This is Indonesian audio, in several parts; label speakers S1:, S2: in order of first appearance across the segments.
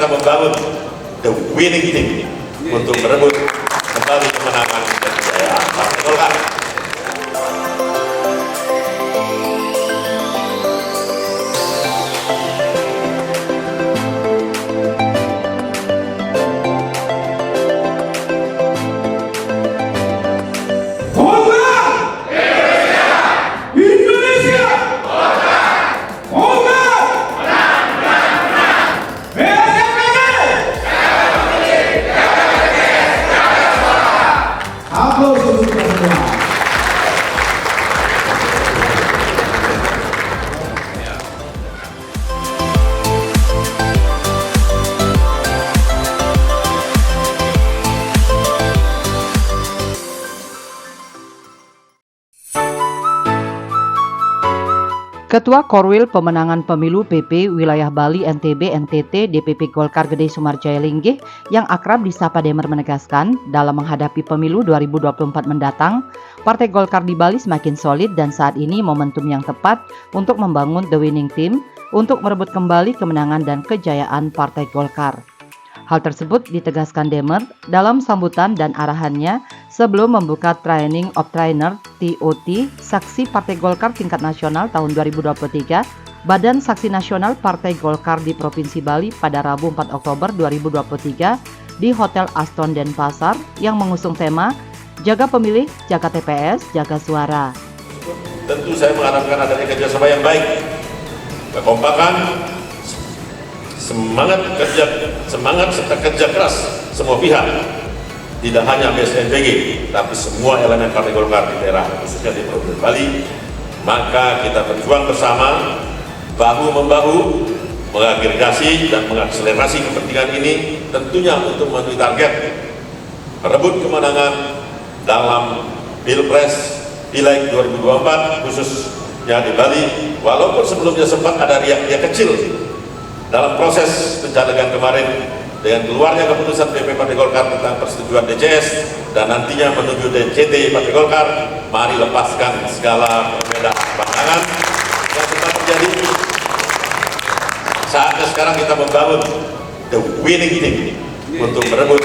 S1: membangun the winning team untuk merebut kembali kemenangan dan kejayaan Partai Golkar.
S2: Ketua Korwil Pemenangan Pemilu PP Wilayah Bali NTB NTT DPP Golkar Gede Sumarjaya Linggih yang akrab disapa Demer menegaskan dalam menghadapi pemilu 2024 mendatang, Partai Golkar di Bali semakin solid dan saat ini momentum yang tepat untuk membangun the winning team untuk merebut kembali kemenangan dan kejayaan Partai Golkar. Hal tersebut ditegaskan Demer dalam sambutan dan arahannya sebelum membuka Training of Trainer TOT Saksi Partai Golkar tingkat nasional tahun 2023 Badan Saksi Nasional Partai Golkar di Provinsi Bali pada Rabu 4 Oktober 2023 di Hotel Aston Denpasar yang mengusung tema Jaga Pemilih, Jaga TPS, Jaga Suara.
S1: Tentu saya mengharapkan adanya kerjasama yang baik, kekompakan, semangat serta kerja keras semua pihak, tidak hanya BSNPG tapi semua elemen Partai Golkar di daerah khususnya di Provinsi Bali. Maka kita berjuang bersama bahu-membahu mengagregasi dan mengakselerasi kepentingan ini tentunya untuk memenuhi target merebut kemenangan dalam Pilpres Pileg 2024 khususnya di Bali, walaupun sebelumnya sempat ada riak-riak kecil dalam proses pencalegan kemarin dengan keluarnya keputusan PP Partai Golkar tentang persetujuan DCS dan nantinya menuju DCT Partai Golkar. Mari lepaskan segala perbedaan pandangan yang sempat terjadi. Saatnya sekarang kita membangun the winning team untuk merebut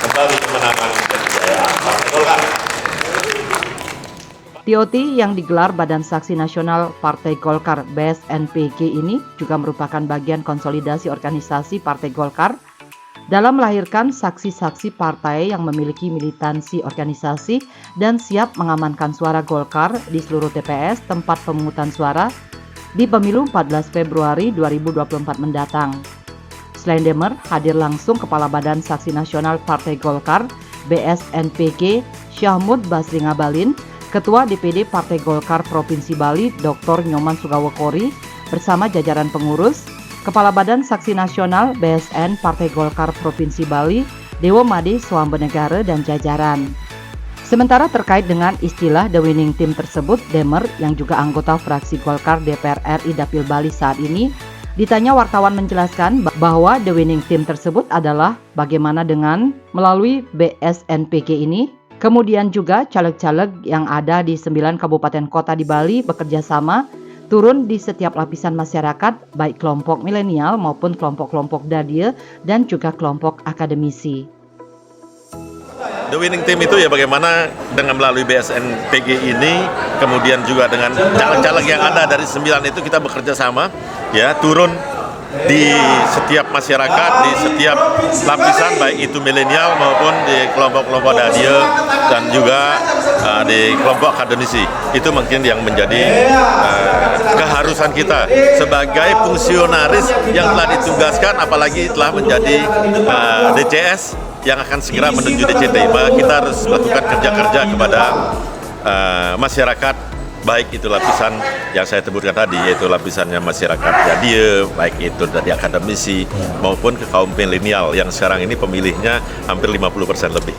S1: kembali kemenangan dan kejayaan Partai Golkar.
S2: TOT yang digelar Badan Saksi Nasional Partai Golkar BSNPG ini juga merupakan bagian konsolidasi organisasi Partai Golkar dalam melahirkan saksi-saksi partai yang memiliki militansi organisasi dan siap mengamankan suara Golkar di seluruh TPS tempat pemungutan suara di pemilu 14 Februari 2024 mendatang. Selain Demer, hadir langsung Kepala Badan Saksi Nasional Partai Golkar BSNPG Syahmud Basri Ngabalin, Ketua DPD Partai Golkar Provinsi Bali Dr. Nyoman Sugawokori bersama jajaran pengurus, Kepala Badan Saksi Nasional BSN Partai Golkar Provinsi Bali Dewo Made Swambenegara dan jajaran. Sementara terkait dengan istilah The Winning Team tersebut, Demer yang juga anggota fraksi Golkar DPR RI Dapil Bali saat ini ditanya wartawan menjelaskan bahwa The Winning Team tersebut adalah bagaimana dengan melalui BSNPG ini. Kemudian juga caleg-caleg yang ada di 9 kabupaten kota di Bali bekerja sama turun di setiap lapisan masyarakat, baik kelompok milenial maupun kelompok-kelompok dadil dan juga kelompok akademisi.
S1: The winning team itu ya bagaimana dengan melalui BSNPG ini, kemudian juga dengan caleg-caleg yang ada dari 9 itu kita bekerja sama, ya turun di setiap masyarakat, di setiap lapisan, baik itu milenial maupun di kelompok-kelompok dadil dan juga di kelompok akademisi. Itu mungkin yang menjadi keharusan kita sebagai fungsionaris yang telah ditugaskan, apalagi telah menjadi DCS yang akan segera menuju DCT. Maka kita harus melakukan kerja-kerja kepada masyarakat, baik itu lapisan yang saya sebutkan tadi, yaitu lapisannya masyarakat dadil, baik itu dari akademisi maupun ke kaum milenial yang sekarang ini pemilihnya hampir 50% lebih.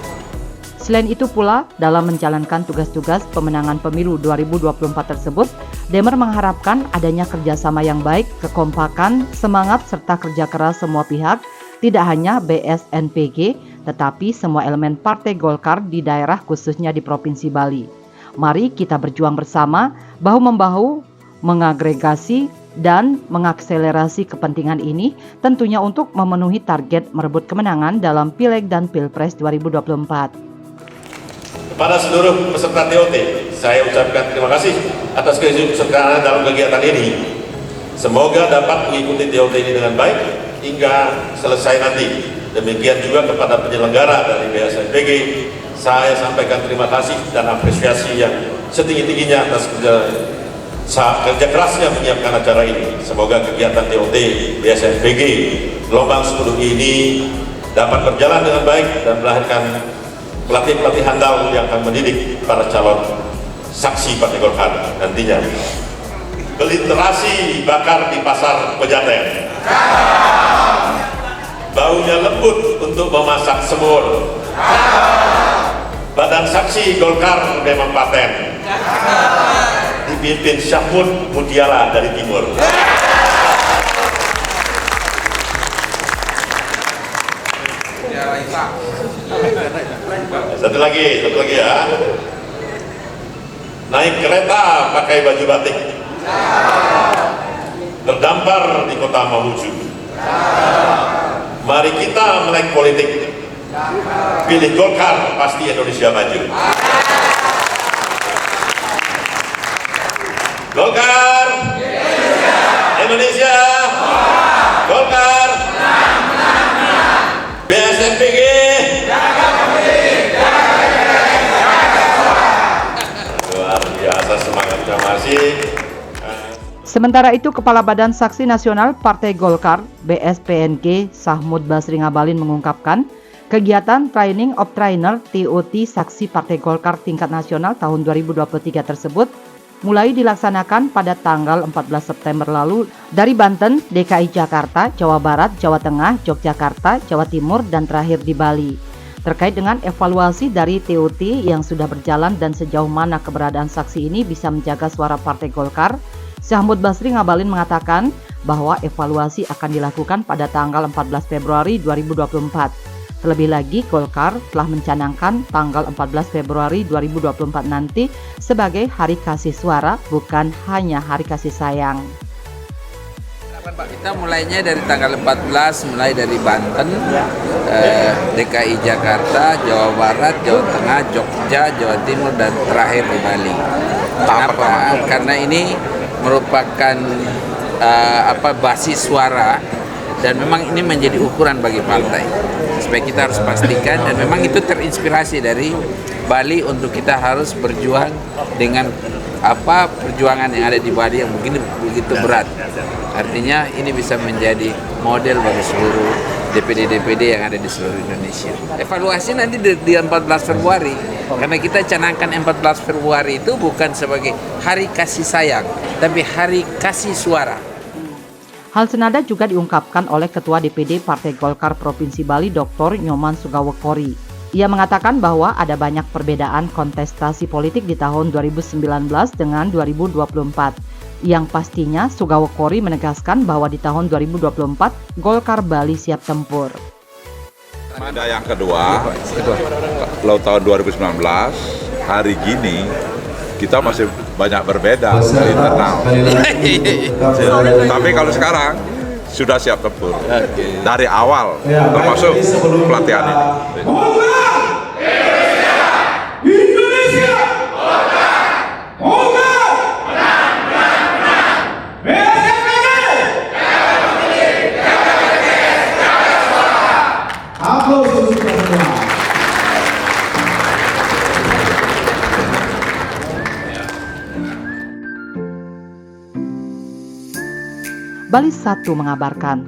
S2: Selain itu pula, dalam menjalankan tugas-tugas pemenangan pemilu 2024 tersebut, Demer mengharapkan adanya kerjasama yang baik, kekompakan, semangat, serta kerja keras semua pihak, tidak hanya BSNPG, tetapi semua elemen Partai Golkar di daerah khususnya di Provinsi Bali. Mari kita berjuang bersama, bahu-membahu, mengagregasi dan mengakselerasi kepentingan ini tentunya untuk memenuhi target merebut kemenangan dalam Pileg dan Pilpres 2024.
S1: Kepada seluruh peserta TOT, saya ucapkan terima kasih atas keikutsertaan dalam kegiatan ini. Semoga dapat mengikuti TOT ini dengan baik hingga selesai nanti. Demikian juga kepada penyelenggara dari BSNPG, saya sampaikan terima kasih dan apresiasi yang setinggi-tingginya atas kerja kerasnya menyiapkan acara ini. Semoga kegiatan TOT BSNPG gelombang 10 ini dapat berjalan dengan baik dan melahirkan pelatih-pelatih handal yang akan mendidik para calon saksi Partai Golkar nantinya. Beliterasi bakar di pasar Pejaten. Baunya lembut untuk memasak semur. Badan saksi Golkar memang paten. Dipimpin Syahmud Mutiara dari Timur. Satu lagi ya. Naik kereta pakai baju batik. Terdampar di kota Mamuju. Mari kita melek politik. Pilih Golkar, pasti Indonesia maju. Golkar, Indonesia, Golkar, BSNPG. Luar biasa semangatnya masih.
S2: Sementara itu, Kepala Badan Saksi Nasional Partai Golkar (BSPNG) Sahmud Basri Ngabalin mengungkapkan, kegiatan Training of Trainer TOT Saksi Partai Golkar tingkat nasional tahun 2023 tersebut mulai dilaksanakan pada tanggal 14 September lalu dari Banten, DKI Jakarta, Jawa Barat, Jawa Tengah, Yogyakarta, Jawa Timur, dan terakhir di Bali. Terkait dengan evaluasi dari TOT yang sudah berjalan dan sejauh mana keberadaan saksi ini bisa menjaga suara Partai Golkar, Sahmud Basri Ngabalin mengatakan bahwa evaluasi akan dilakukan pada tanggal 14 Februari 2024. Terlebih lagi, Golkar telah mencanangkan tanggal 14 Februari 2024 nanti sebagai Hari Kasih Suara, bukan hanya Hari Kasih Sayang.
S3: Kita mulainya dari tanggal 14, mulai dari Banten, DKI Jakarta, Jawa Barat, Jawa Tengah, Jogja, Jawa Timur, dan terakhir di Bali. Kenapa? Karena ini merupakan basis suara, dan memang ini menjadi ukuran bagi partai. Supaya kita harus pastikan, dan memang itu terinspirasi dari Bali untuk kita harus berjuang dengan perjuangan yang ada di Bali yang begitu berat. Artinya ini bisa menjadi model bagi seluruh DPD-DPD yang ada di seluruh Indonesia. Evaluasi nanti di 14 Februari, karena kita canangkan 14 Februari itu bukan sebagai Hari Kasih Sayang, tapi Hari Kasih Suara.
S2: Hal senada juga diungkapkan oleh Ketua DPD Partai Golkar Provinsi Bali Dr. Nyoman Sugawokori. Ia mengatakan bahwa ada banyak perbedaan kontestasi politik di tahun 2019 dengan 2024. Yang pastinya Sugawokori menegaskan bahwa di tahun 2024 Golkar Bali siap tempur.
S4: Ada yang kedua, kalau tahun 2019 hari gini kita masih banyak berbeda dari internal. Tapi kalau sekarang sudah siap tempur dari awal, termasuk pelatihan ini.
S2: Bali 1 mengabarkan,